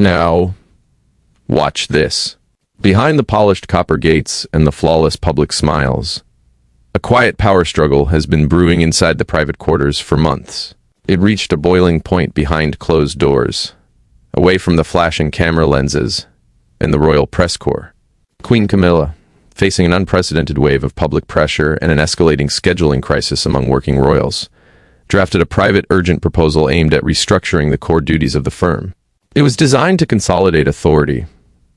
Now, watch this. Behind the polished copper gates and the flawless public smiles, a quiet power struggle has been brewing inside the private quarters for months. It reached a boiling point behind closed doors, away from the flashing camera lenses and the royal press corps. Queen Camilla, facing an unprecedented wave of public pressure and an escalating scheduling crisis among working royals, drafted a private urgent proposal aimed at restructuring the core duties of the firm. It was designed to consolidate authority,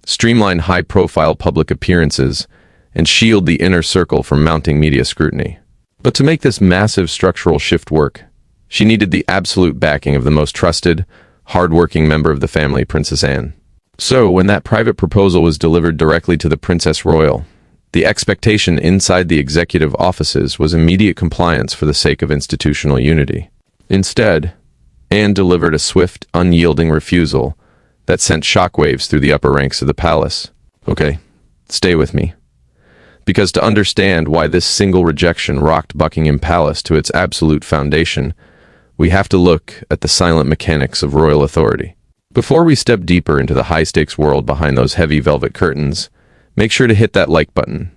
streamline high-profile public appearances, and shield the inner circle from mounting media scrutiny. But to make this massive structural shift work, she needed the absolute backing of the most trusted, hard-working member of the family, Princess Anne. So, when that private proposal was delivered directly to the Princess Royal, the expectation inside the executive offices was immediate compliance for the sake of institutional unity. Instead, Anne delivered a swift, unyielding refusal that sent shockwaves through the upper ranks of the palace. Okay, stay with me. Because to understand why this single rejection rocked Buckingham Palace to its absolute foundation, we have to look at the silent mechanics of royal authority. Before we step deeper into the high-stakes world behind those heavy velvet curtains, make sure to hit that like button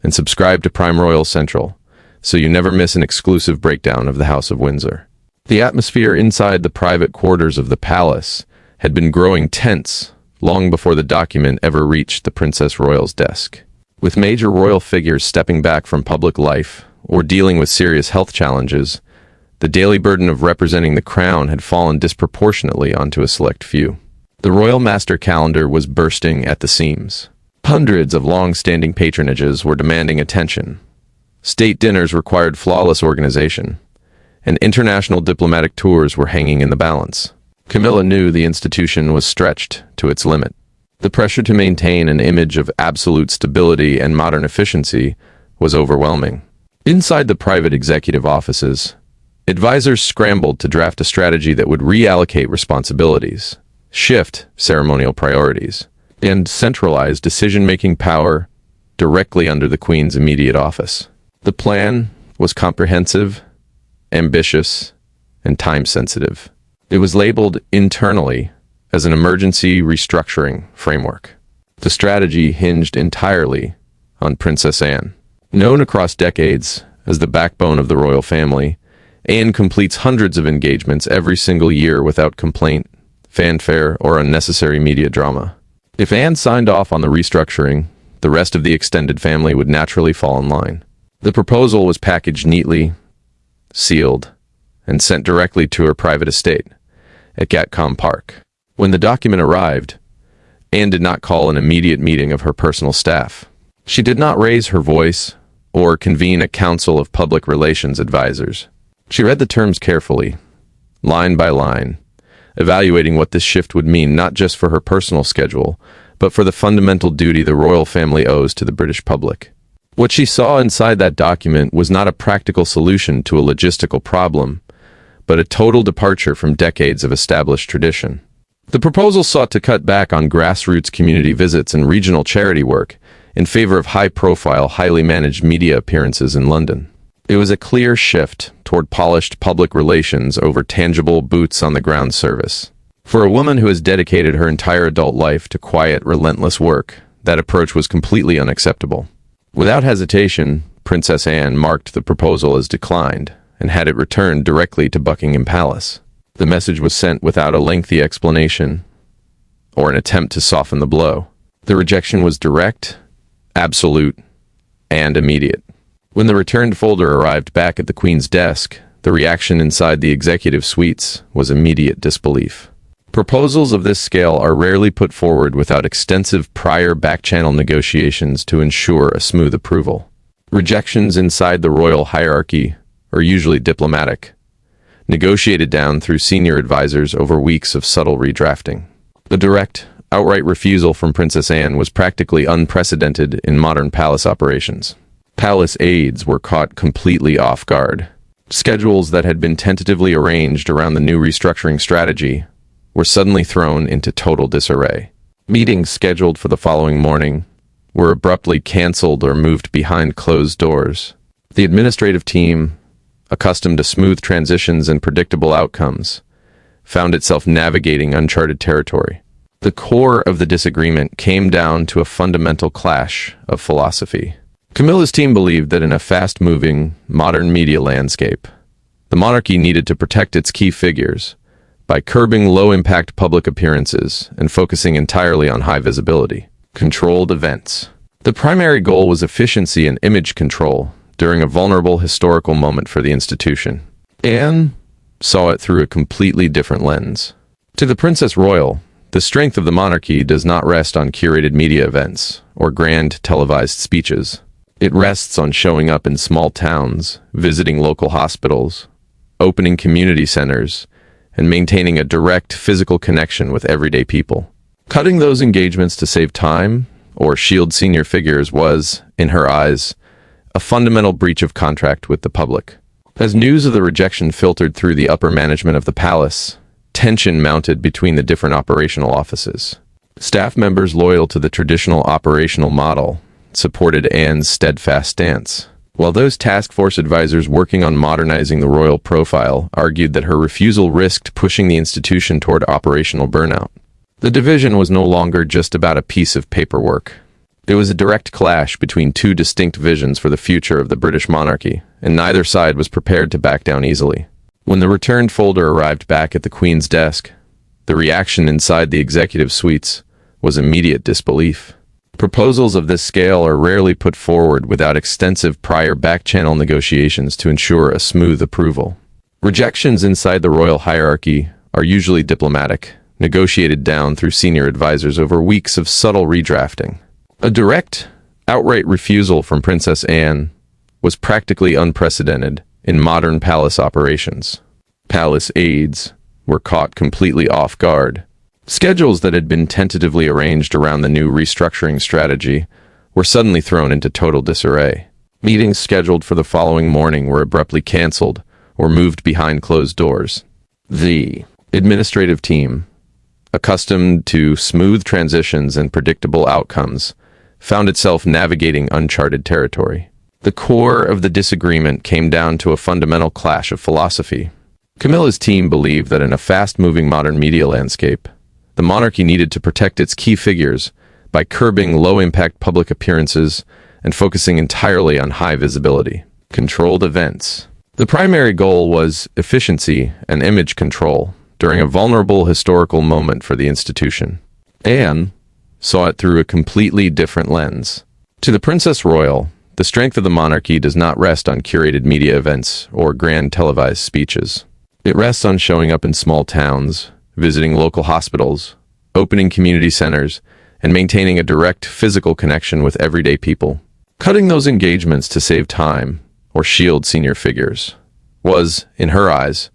and subscribe to Prime Royal Central so you never miss an exclusive breakdown of the House of Windsor. The atmosphere inside the private quarters of the palace had been growing tense long before the document ever reached the Princess Royal's desk. With major royal figures stepping back from public life or dealing with serious health challenges, the daily burden of representing the crown had fallen disproportionately onto a select few. The royal master calendar was bursting at the seams. Hundreds of long-standing patronages were demanding attention. State dinners required flawless organization, and international diplomatic tours were hanging in the balance. Camilla knew the institution was stretched to its limit. The pressure to maintain an image of absolute stability and modern efficiency was overwhelming. Inside the private executive offices, advisors scrambled to draft a strategy that would reallocate responsibilities, shift ceremonial priorities, and centralize decision-making power directly under the Queen's immediate office. The plan was comprehensive, ambitious, and time-sensitive. It was labeled internally as an emergency restructuring framework. The strategy hinged entirely on Princess Anne. Known across decades as the backbone of the royal family, Anne completes hundreds of engagements every single year without complaint, fanfare, or unnecessary media drama. If Anne signed off on the restructuring, the rest of the extended family would naturally fall in line. The proposal was packaged neatly, sealed, and sent directly to her private estate at Gatcombe Park. When the document arrived, Anne did not call an immediate meeting of her personal staff. She did not raise her voice or convene a council of public relations advisors. She read the terms carefully, line by line, evaluating what this shift would mean not just for her personal schedule, but for the fundamental duty the royal family owes to the British public. What she saw inside that document was not a practical solution to a logistical problem, but a total departure from decades of established tradition. The proposal sought to cut back on grassroots community visits and regional charity work in favor of high-profile, highly managed media appearances in London. It was a clear shift toward polished public relations over tangible boots-on-the-ground service. For a woman who has dedicated her entire adult life to quiet, relentless work, that approach was completely unacceptable. Without hesitation, Princess Anne marked the proposal as declined and had it returned directly to Buckingham Palace. The message was sent without a lengthy explanation or an attempt to soften the blow. The rejection was direct, absolute, and immediate. When the returned folder arrived back at the Queen's desk, the reaction inside the executive suites was immediate disbelief. Proposals of this scale are rarely put forward without extensive prior back-channel negotiations to ensure a smooth approval. Rejections inside the royal hierarchy are usually diplomatic, negotiated down through senior advisors over weeks of subtle redrafting. The direct, outright refusal from Princess Anne was practically unprecedented in modern palace operations. Palace aides were caught completely off guard. Schedules that had been tentatively arranged around the new restructuring strategy were suddenly thrown into total disarray. Meetings scheduled for the following morning were abruptly canceled or moved behind closed doors. The administrative team, accustomed to smooth transitions and predictable outcomes, found itself navigating uncharted territory. The core of the disagreement came down to a fundamental clash of philosophy. Camilla's team believed that in a fast-moving, modern media landscape, the monarchy needed to protect its key figures by curbing low-impact public appearances and focusing entirely on high-visibility, controlled events. The primary goal was efficiency and image control during a vulnerable historical moment for the institution. Anne saw it through a completely different lens. To the Princess Royal, the strength of the monarchy does not rest on curated media events or grand televised speeches. It rests on showing up in small towns, visiting local hospitals, opening community centers, and maintaining a direct physical connection with everyday people. Cutting those engagements to save time or shield senior figures was, in her eyes, a fundamental breach of contract with the public. As news of the rejection filtered through the upper management of the palace, tension mounted between the different operational offices. Staff members loyal to the traditional operational model supported Anne's steadfast stance, while those task force advisors working on modernizing the royal profile argued that her refusal risked pushing the institution toward operational burnout. The division was no longer just about a piece of paperwork. It was a direct clash between two distinct visions for the future of the British monarchy, and neither side was prepared to back down easily. When the returned folder arrived back at the Queen's desk, the reaction inside the executive suites was immediate disbelief. Proposals of this scale are rarely put forward without extensive prior back-channel negotiations to ensure a smooth approval. Rejections inside the royal hierarchy are usually diplomatic, negotiated down through senior advisors over weeks of subtle redrafting. A direct, outright refusal from Princess Anne was practically unprecedented in modern palace operations. Palace aides were caught completely off guard. Schedules that had been tentatively arranged around the new restructuring strategy were suddenly thrown into total disarray. Meetings scheduled for the following morning were abruptly canceled or moved behind closed doors. The administrative team, accustomed to smooth transitions and predictable outcomes, found itself navigating uncharted territory. The core of the disagreement came down to a fundamental clash of philosophy. Camilla's team believed that in a fast-moving modern media landscape, the monarchy needed to protect its key figures by curbing low-impact public appearances and focusing entirely on high-visibility, controlled events. The primary goal was efficiency and image control during a vulnerable historical moment for the institution. Anne saw it through a completely different lens. To the Princess Royal, the strength of the monarchy does not rest on curated media events or grand televised speeches. It rests on showing up in small towns, visiting local hospitals, opening community centers, and maintaining a direct physical connection with everyday people. Cutting those engagements to save time or shield senior figures was, in her eyes,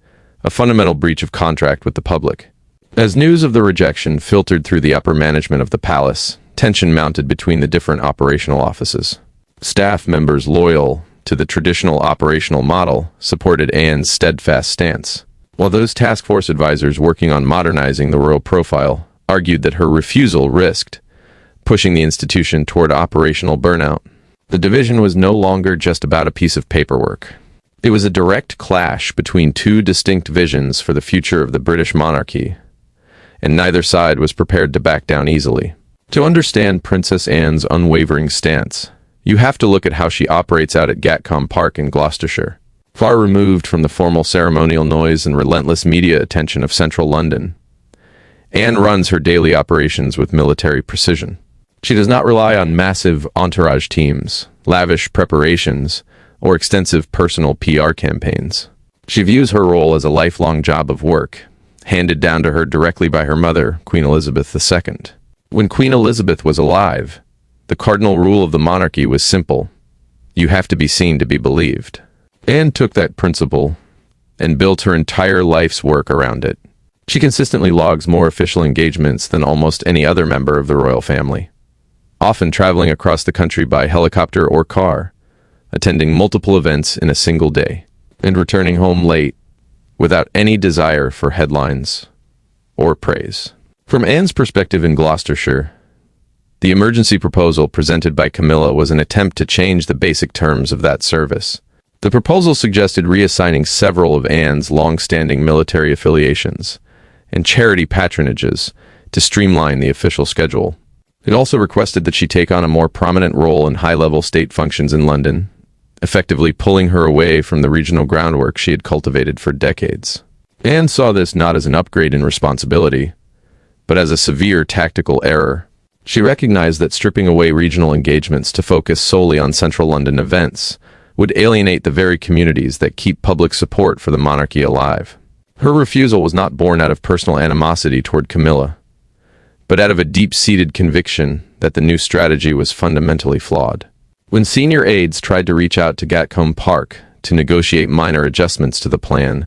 a fundamental breach of contract with the public. As news of the rejection filtered through the upper management of the palace, tension mounted between the different operational offices. Staff members loyal to the traditional operational model supported Anne's steadfast stance, while those task force advisors working on modernizing the royal profile argued that her refusal risked pushing the institution toward operational burnout. The division was no longer just about a piece of paperwork. It was a direct clash between two distinct visions for the future of the British monarchy, and neither side was prepared to back down easily. To understand Princess Anne's unwavering stance, you have to look at how she operates out at Gatcombe Park in Gloucestershire. Far removed from the formal ceremonial noise and relentless media attention of central London, Anne runs her daily operations with military precision. She does not rely on massive entourage teams, lavish preparations, or extensive personal PR campaigns. She views her role as a lifelong job of work, handed down to her directly by her mother, Queen Elizabeth II. When Queen Elizabeth was alive, the cardinal rule of the monarchy was simple: you have to be seen to be believed. Anne took that principle and built her entire life's work around it. She consistently logs more official engagements than almost any other member of the royal family, often traveling across the country by helicopter or car, attending multiple events in a single day, and returning home late without any desire for headlines or praise. From Anne's perspective in Gloucestershire, the emergency proposal presented by Camilla was an attempt to change the basic terms of that service. The proposal suggested reassigning several of Anne's long-standing military affiliations and charity patronages to streamline the official schedule. It also requested that she take on a more prominent role in high-level state functions in London, effectively pulling her away from the regional groundwork she had cultivated for decades. Anne saw this not as an upgrade in responsibility, but as a severe tactical error. She recognized that stripping away regional engagements to focus solely on central London events would alienate the very communities that keep public support for the monarchy alive. Her refusal was not born out of personal animosity toward Camilla, but out of a deep-seated conviction that the new strategy was fundamentally flawed. When senior aides tried to reach out to Gatcombe Park to negotiate minor adjustments to the plan,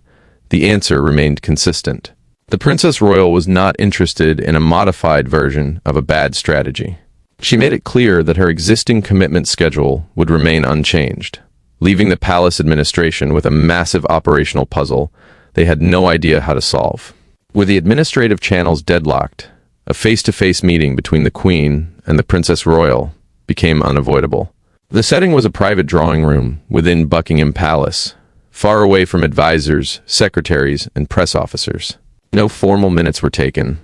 the answer remained consistent. The Princess Royal was not interested in a modified version of a bad strategy. She made it clear that her existing commitment schedule would remain unchanged, leaving the palace administration with a massive operational puzzle they had no idea how to solve. With the administrative channels deadlocked, a face-to-face meeting between the Queen and the Princess Royal became unavoidable. The setting was a private drawing room within Buckingham Palace, far away from advisors, secretaries, and press officers. No formal minutes were taken,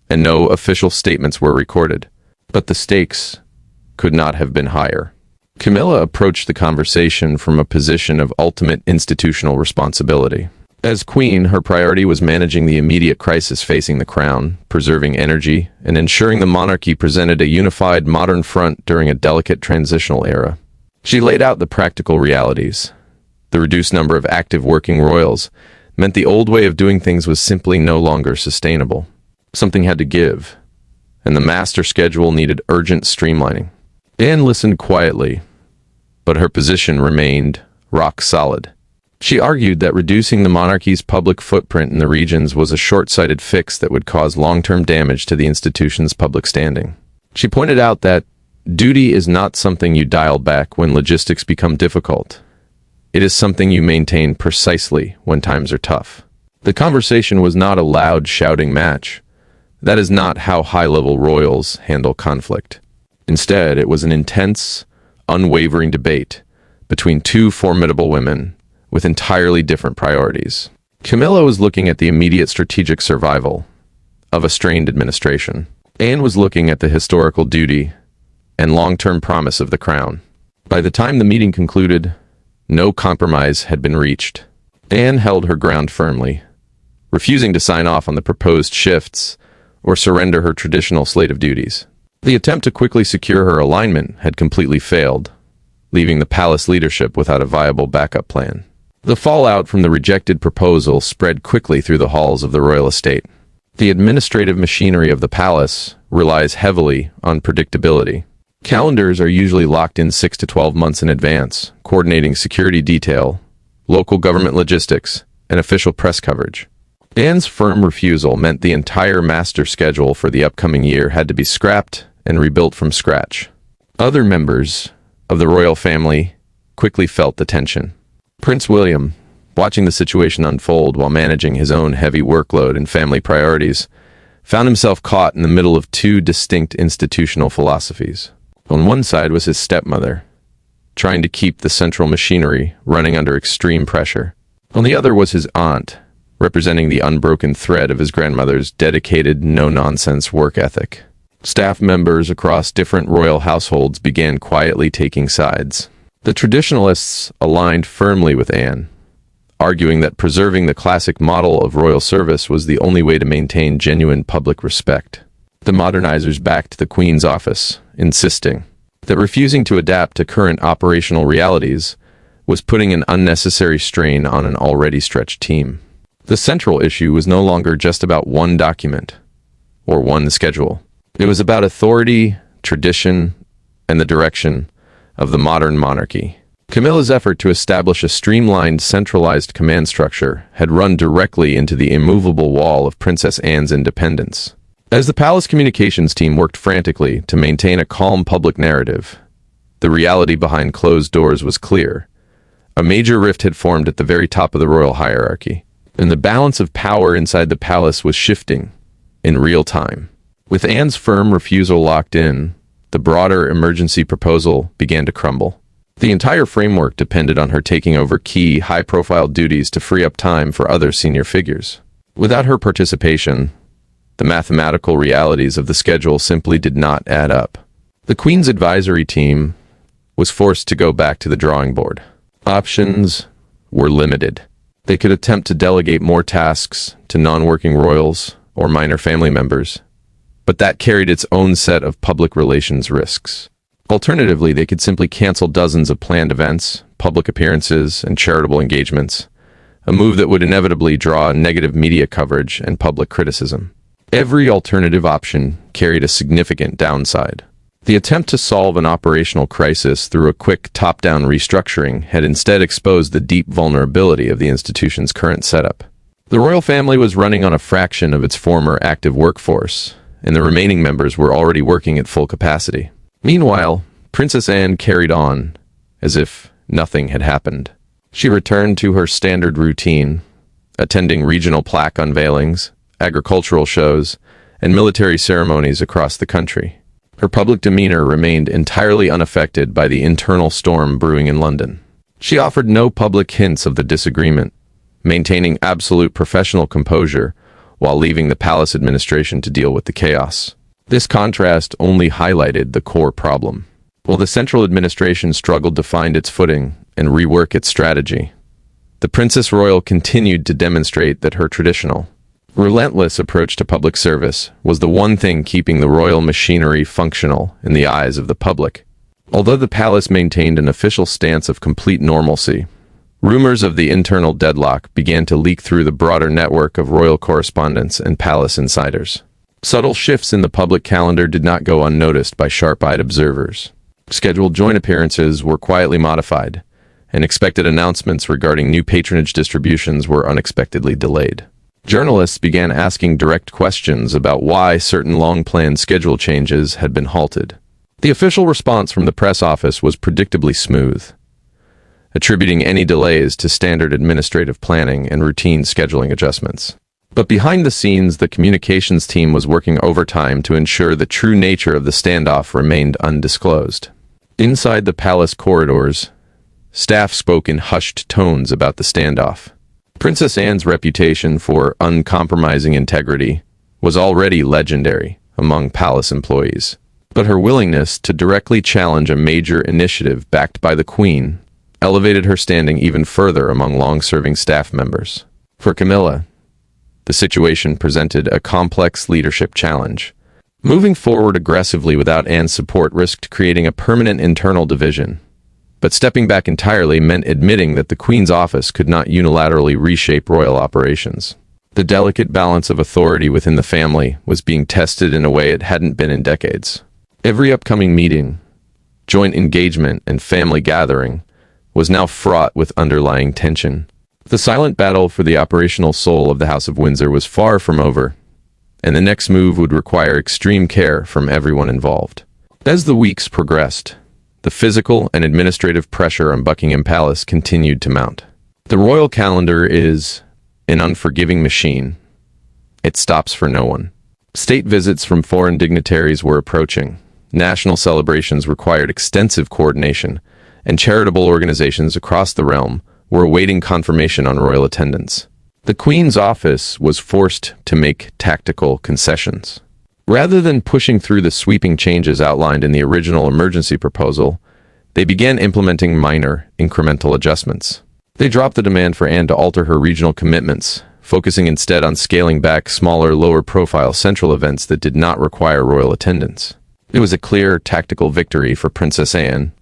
and no official statements were recorded, but the stakes could not have been higher. Camilla approached the conversation from a position of ultimate institutional responsibility. As Queen, her priority was managing the immediate crisis facing the crown, preserving energy, and ensuring the monarchy presented a unified modern front during a delicate transitional era. She laid out the practical realities. The reduced number of active working royals meant the old way of doing things was simply no longer sustainable. Something had to give, and the master schedule needed urgent streamlining. Anne listened quietly, but her position remained rock solid. She argued that reducing the monarchy's public footprint in the regions was a short-sighted fix that would cause long-term damage to the institution's public standing. She pointed out that duty is not something you dial back when logistics become difficult. It is something you maintain precisely when times are tough. The conversation was not a loud shouting match. That is not how high-level royals handle conflict. Instead, it was an intense, unwavering debate between two formidable women with entirely different priorities. Camilla was looking at the immediate strategic survival of a strained administration. Anne was looking at the historical duty and long-term promise of the crown. By the time the meeting concluded, no compromise had been reached. Anne held her ground firmly, refusing to sign off on the proposed shifts or surrender her traditional slate of duties. The attempt to quickly secure her alignment had completely failed, leaving the palace leadership without a viable backup plan. The fallout from the rejected proposal spread quickly through the halls of the royal estate. The administrative machinery of the palace relies heavily on predictability. Calendars are usually locked in 6 to 12 months in advance, coordinating security detail, local government logistics, and official press coverage. Anne's firm refusal meant the entire master schedule for the upcoming year had to be scrapped and rebuilt from scratch. Other members of the royal family quickly felt the tension. Prince William, watching the situation unfold while managing his own heavy workload and family priorities, found himself caught in the middle of two distinct institutional philosophies. On one side was his stepmother, trying to keep the central machinery running under extreme pressure. On the other was his aunt, representing the unbroken thread of his grandmother's dedicated, no-nonsense work ethic. Staff members across different royal households began quietly taking sides. The traditionalists aligned firmly with Anne, arguing that preserving the classic model of royal service was the only way to maintain genuine public respect. The modernizers backed the Queen's office, insisting that refusing to adapt to current operational realities was putting an unnecessary strain on an already stretched team. The central issue was no longer just about one document or one schedule. It was about authority, tradition, and the direction of the modern monarchy. Camilla's effort to establish a streamlined, centralized command structure had run directly into the immovable wall of Princess Anne's independence. As the palace communications team worked frantically to maintain a calm public narrative, the reality behind closed doors was clear. A major rift had formed at the very top of the royal hierarchy, and the balance of power inside the palace was shifting in real time. With Anne's firm refusal locked in, the broader emergency proposal began to crumble. The entire framework depended on her taking over key, high-profile duties to free up time for other senior figures. Without her participation, The mathematical realities of the schedule simply did not add up. The Queen's advisory team was forced to go back to the drawing board. Options were limited. They could attempt to delegate more tasks to non-working royals or minor family members, but that carried its own set of public relations risks. Alternatively, they could simply cancel dozens of planned events, public appearances, and charitable engagements, a move that would inevitably draw negative media coverage and public criticism. Every alternative option carried a significant downside. The attempt to solve an operational crisis through a quick top-down restructuring had instead exposed the deep vulnerability of the institution's current setup. The royal family was running on a fraction of its former active workforce, and the remaining members were already working at full capacity. Meanwhile, Princess Anne carried on as if nothing had happened. She returned to her standard routine, attending regional plaque unveilings, agricultural shows, and military ceremonies across the country. Her public demeanor remained entirely unaffected by the internal storm brewing in London. She offered no public hints of the disagreement, maintaining absolute professional composure while leaving the palace administration to deal with the chaos. This contrast only highlighted the core problem. While the central administration struggled to find its footing and rework its strategy, the Princess Royal continued to demonstrate that her traditional, relentless approach to public service was the one thing keeping the royal machinery functional in the eyes of the public. Although the palace maintained an official stance of complete normalcy, rumors of the internal deadlock began to leak through the broader network of royal correspondents and palace insiders. Subtle shifts in the public calendar did not go unnoticed by sharp-eyed observers. Scheduled joint appearances were quietly modified, and expected announcements regarding new patronage distributions were unexpectedly delayed. Journalists began asking direct questions about why certain long-planned schedule changes had been halted. The official response from the press office was predictably smooth, attributing any delays to standard administrative planning and routine scheduling adjustments. But behind the scenes, the communications team was working overtime to ensure the true nature of the standoff remained undisclosed. Inside the palace corridors, staff spoke in hushed tones about the standoff. Princess Anne's reputation for uncompromising integrity was already legendary among palace employees, but her willingness to directly challenge a major initiative backed by the Queen elevated her standing even further among long-serving staff members. For Camilla, the situation presented a complex leadership challenge. Moving forward aggressively without Anne's support risked creating a permanent internal division. But stepping back entirely meant admitting that the Queen's office could not unilaterally reshape royal operations. The delicate balance of authority within the family was being tested in a way it hadn't been in decades. Every upcoming meeting, joint engagement, and family gathering was now fraught with underlying tension. The silent battle for the operational soul of the House of Windsor was far from over, and the next move would require extreme care from everyone involved. As the weeks progressed, the physical and administrative pressure on Buckingham Palace continued to mount. The royal calendar is an unforgiving machine. It stops for no one. State visits from foreign dignitaries were approaching. National celebrations required extensive coordination, and charitable organizations across the realm were awaiting confirmation on royal attendance. The Queen's office was forced to make tactical concessions. Rather than pushing through the sweeping changes outlined in the original emergency proposal, they began implementing minor, incremental adjustments. They dropped the demand for Anne to alter her regional commitments, focusing instead on scaling back smaller, lower-profile central events that did not require royal attendance. It was a clear tactical victory for Princess Anne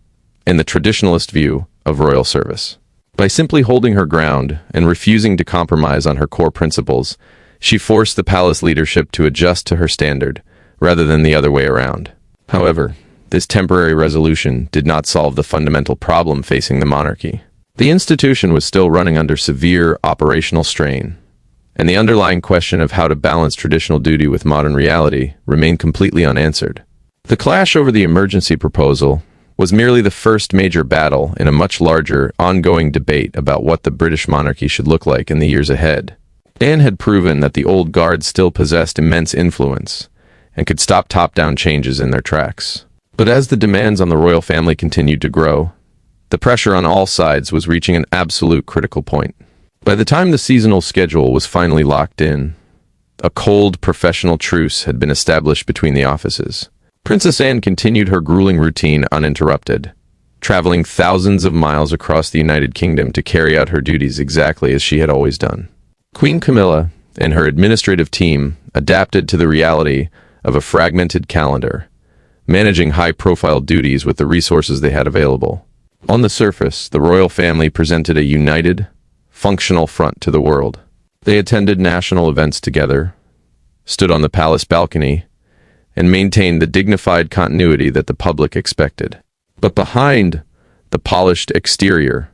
and the traditionalist view of royal service. By simply holding her ground and refusing to compromise on her core principles, she forced the palace leadership to adjust to her standard, rather than the other way around. However, this temporary resolution did not solve the fundamental problem facing the monarchy. The institution was still running under severe operational strain, and the underlying question of how to balance traditional duty with modern reality remained completely unanswered. The clash over the emergency proposal was merely the first major battle in a much larger, ongoing debate about what the British monarchy should look like in the years ahead. Anne had proven that the old guard still possessed immense influence and could stop top-down changes in their tracks. But as the demands on the royal family continued to grow, the pressure on all sides was reaching an absolute critical point. By the time the seasonal schedule was finally locked in, A cold, professional truce had been established between the offices. Princess Anne continued her grueling routine uninterrupted, traveling thousands of miles across the United Kingdom to carry out her duties exactly as she had always done. Queen Camilla and her administrative team adapted to the reality of a fragmented calendar, managing high-profile duties with the resources they had available. On the surface, the royal family presented a united, functional front to the world. They attended national events together, stood on the palace balcony, and maintained the dignified continuity that the public expected. But behind the polished exterior,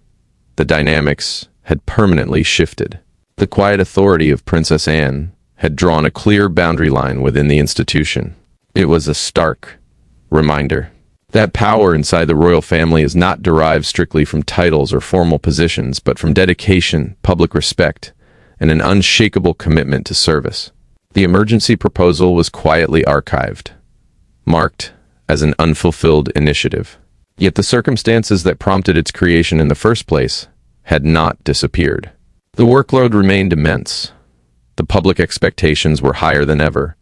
the dynamics had permanently shifted. The quiet authority of Princess Anne had drawn a clear boundary line within the institution. It was a stark reminder that power inside the royal family is not derived strictly from titles or formal positions, but from dedication, public respect, and an unshakable commitment to service. The emergency proposal was quietly archived, marked as an unfulfilled initiative. Yet the circumstances that prompted its creation in the first place had not disappeared. The workload remained immense. The public expectations were higher than ever,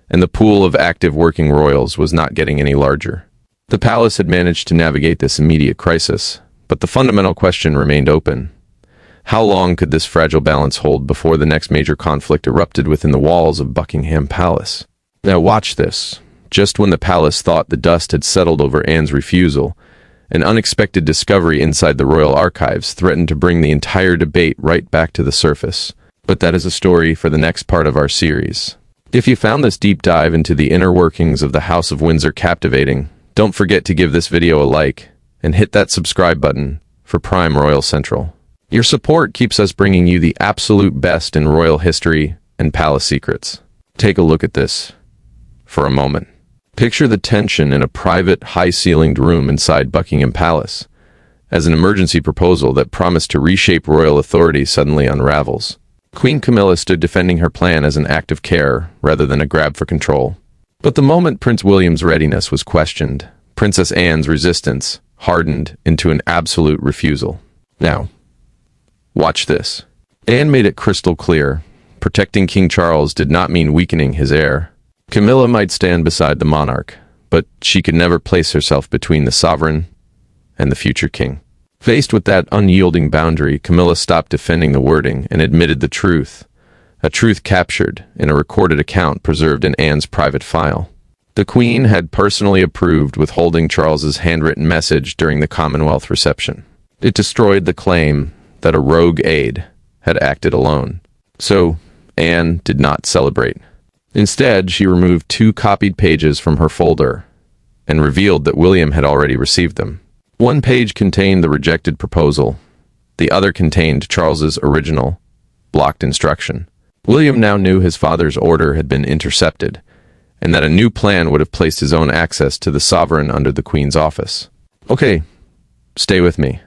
and the pool of active working royals was not getting any larger. The palace had managed to navigate this immediate crisis, but the fundamental question remained open. How long could this fragile balance hold before the next major conflict erupted within the walls of Buckingham Palace? Now watch this. Just when the palace thought the dust had settled over Anne's refusal, an unexpected discovery inside the royal archives threatened to bring the entire debate right back to the surface. But that is a story for the next part of our series. If you found this deep dive into the inner workings of the House of Windsor captivating, don't forget to give this video a like and hit that subscribe button for Prime Royal Central. Your support keeps us bringing you the absolute best in royal history and palace secrets. Take a look at this for a moment. Picture the tension in a private, high-ceilinged room inside Buckingham Palace, as an emergency proposal that promised to reshape royal authority suddenly unravels. Queen Camilla stood defending her plan as an act of care rather than a grab for control. But the moment Prince William's readiness was questioned, Princess Anne's resistance hardened into an absolute refusal. Now, watch this. Anne made it crystal clear. Protecting King Charles did not mean weakening his heir. Camilla might stand beside the monarch, but she could never place herself between the sovereign and the future king. Faced with that unyielding boundary, Camilla stopped defending the wording and admitted the truth, a truth captured in a recorded account preserved in Anne's private file. The Queen had personally approved withholding Charles's handwritten message during the Commonwealth reception. It destroyed the claim that a rogue aide had acted alone. So, Anne did not celebrate. Instead, she removed 2 copied pages from her folder and revealed that William had already received them. One page contained the rejected proposal. The other contained Charles's original, blocked instruction. William now knew his father's order had been intercepted, and that a new plan would have placed his own access to the sovereign under the Queen's office. Okay, stay with me.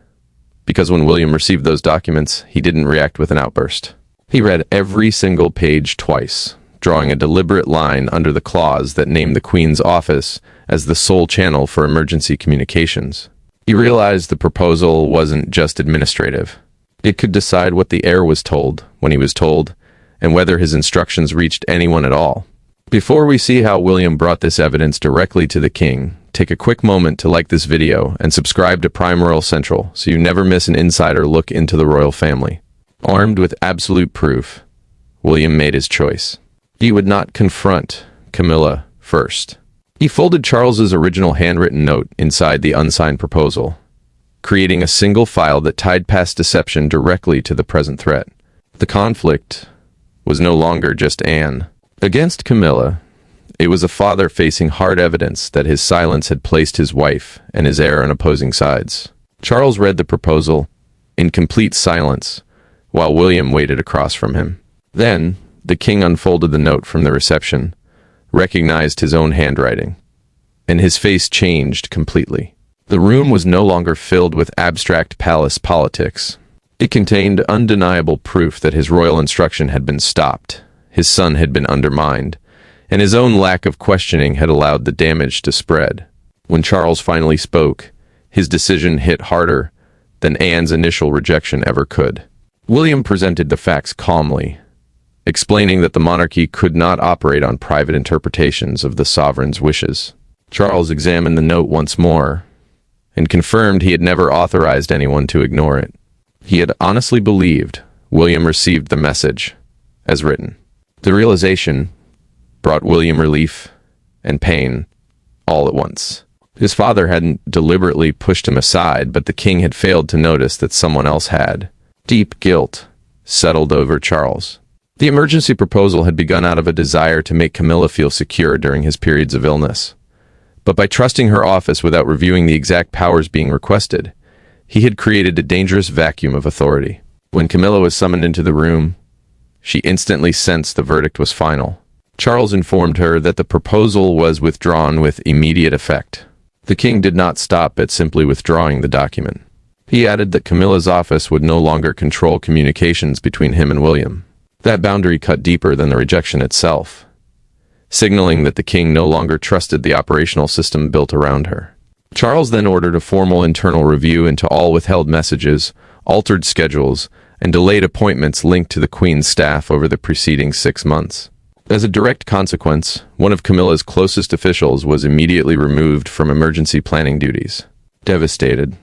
Because when William received those documents, he didn't react with an outburst. He read every single page twice, drawing a deliberate line under the clause that named the Queen's office as the sole channel for emergency communications. He realized the proposal wasn't just administrative. It could decide what the heir was told, when he was told, and whether his instructions reached anyone at all. Before we see how William brought this evidence directly to the king, take a quick moment to like this video and subscribe to Prime Royal Central so you never miss an insider look into the royal family. Armed with absolute proof, William made his choice. He would not confront Camilla first. He folded Charles's original handwritten note inside the unsigned proposal, creating a single file that tied past deception directly to the present threat. The conflict was no longer just Anne against Camilla. It was a father facing hard evidence that his silence had placed his wife and his heir on opposing sides. Charles read the proposal in complete silence, while William waited across from him. Then, the king unfolded the note from the reception, recognized his own handwriting, and his face changed completely. The room was no longer filled with abstract palace politics. It contained undeniable proof that his royal instruction had been stopped, his son had been undermined, and his own lack of questioning had allowed the damage to spread. When Charles finally spoke, his decision hit harder than Anne's initial rejection ever could. William presented the facts calmly, explaining that the monarchy could not operate on private interpretations of the sovereign's wishes. Charles examined the note once more and confirmed he had never authorized anyone to ignore it. He had honestly believed William received the message as written. The realization brought William relief and pain all at once. His father hadn't deliberately pushed him aside, but the king had failed to notice that someone else had. Deep guilt settled over Charles. The emergency proposal had begun out of a desire to make Camilla feel secure during his periods of illness. But by trusting her office without reviewing the exact powers being requested, he had created a dangerous vacuum of authority. When Camilla was summoned into the room, she instantly sensed the verdict was final. Charles informed her that the proposal was withdrawn with immediate effect. The king did not stop at simply withdrawing the document. He added that Camilla's office would no longer control communications between him and William. That boundary cut deeper than the rejection itself, signaling that the king no longer trusted the operational system built around her. Charles then ordered a formal internal review into all withheld messages, altered schedules, and delayed appointments linked to the Queen's staff over the preceding 6 months. As a direct consequence, one of Camilla's closest officials was immediately removed from emergency planning duties. Devastated,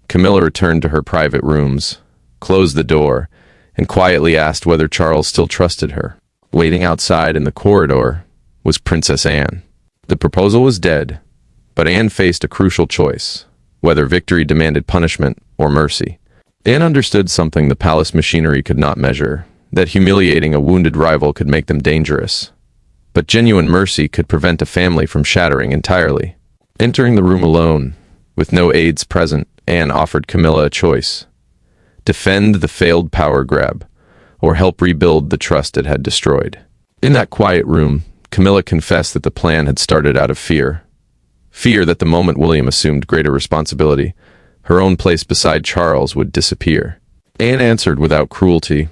Camilla returned to her private rooms, closed the door, and quietly asked whether Charles still trusted her. Waiting outside in the corridor was Princess Anne. The proposal was dead, but Anne faced a crucial choice, whether victory demanded punishment or mercy. Anne understood something the palace machinery could not measure, that humiliating a wounded rival could make them dangerous. But genuine mercy could prevent a family from shattering entirely. Entering the room alone, with no aides present, Anne offered Camilla a choice: defend the failed power grab, or help rebuild the trust it had destroyed. In that quiet room, Camilla confessed that the plan had started out of fear. Fear that the moment William assumed greater responsibility, her own place beside Charles would disappear. Anne answered without cruelty,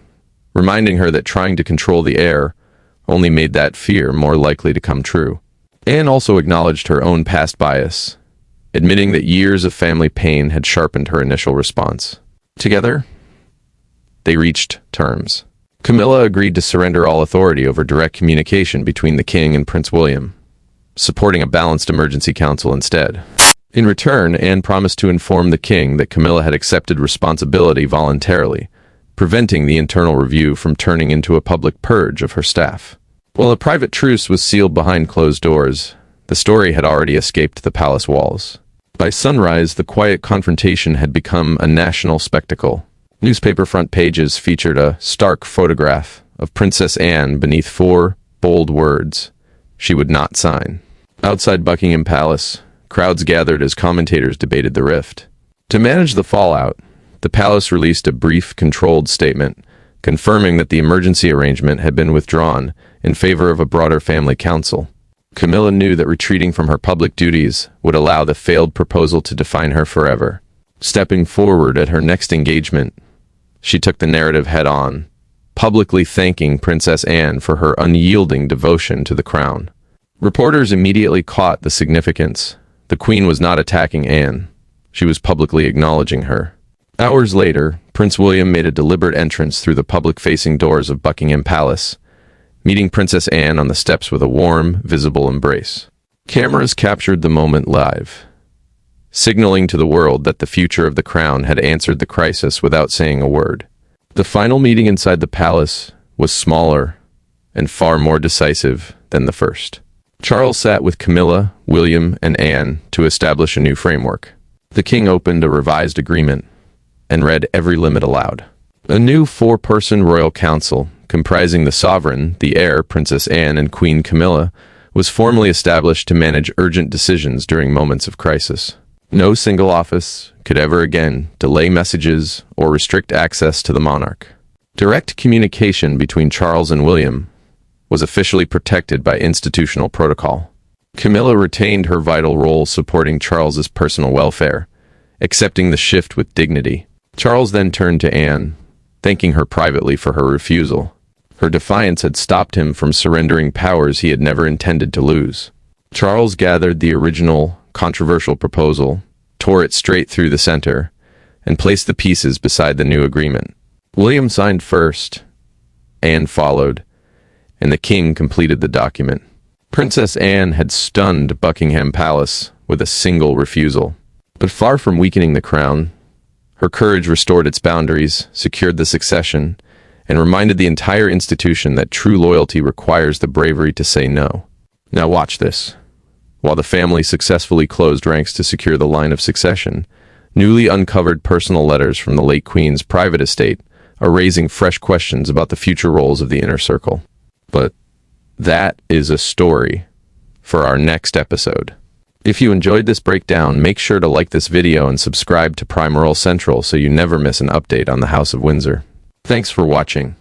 reminding her that trying to control the heir only made that fear more likely to come true. Anne also acknowledged her own past bias, admitting that years of family pain had sharpened her initial response. Together, they reached terms. Camilla agreed to surrender all authority over direct communication between the king and Prince William, supporting a balanced emergency council instead. In return, Anne promised to inform the king that Camilla had accepted responsibility voluntarily, preventing the internal review from turning into a public purge of her staff. While a private truce was sealed behind closed doors, the story had already escaped the palace walls. By sunrise, the quiet confrontation had become a national spectacle. Newspaper front pages featured a stark photograph of Princess Anne beneath 4 bold words she would not sign. Outside Buckingham Palace, crowds gathered as commentators debated the rift. To manage the fallout, the palace released a brief, controlled statement confirming that the emergency arrangement had been withdrawn in favor of a broader family council. Camilla knew that retreating from her public duties would allow the failed proposal to define her forever. Stepping forward at her next engagement, she took the narrative head-on, publicly thanking Princess Anne for her unyielding devotion to the crown. Reporters immediately caught the significance. The Queen was not attacking Anne. She was publicly acknowledging her. Hours later, Prince William made a deliberate entrance through the public-facing doors of Buckingham Palace, meeting Princess Anne on the steps with a warm, visible embrace. Cameras captured the moment live, signaling to the world that the future of the crown had answered the crisis without saying a word. The final meeting inside the palace was smaller and far more decisive than the first. Charles sat with Camilla, William, and Anne to establish a new framework. The king opened a revised agreement and read every limit aloud. A new 4-person royal council, comprising the sovereign, the heir, Princess Anne, and Queen Camilla, was formally established to manage urgent decisions during moments of crisis. No single office could ever again delay messages or restrict access to the monarch. Direct communication between Charles and William was officially protected by institutional protocol. Camilla retained her vital role supporting Charles's personal welfare, accepting the shift with dignity. Charles then turned to Anne, thanking her privately for her refusal. Her defiance had stopped him from surrendering powers he had never intended to lose. Charles gathered the original, controversial proposal, tore it straight through the center, and placed the pieces beside the new agreement. William signed first, Anne followed, and the king completed the document. Princess Anne had stunned Buckingham Palace with a single refusal. But far from weakening the crown, her courage restored its boundaries, secured the succession, and reminded the entire institution that true loyalty requires the bravery to say no. Now watch this. While the family successfully closed ranks to secure the line of succession, newly uncovered personal letters from the late Queen's private estate are raising fresh questions about the future roles of the inner circle. But that is a story for our next episode. If you enjoyed this breakdown, make sure to like this video and subscribe to Primeval Central so you never miss an update on the House of Windsor. Thanks for watching.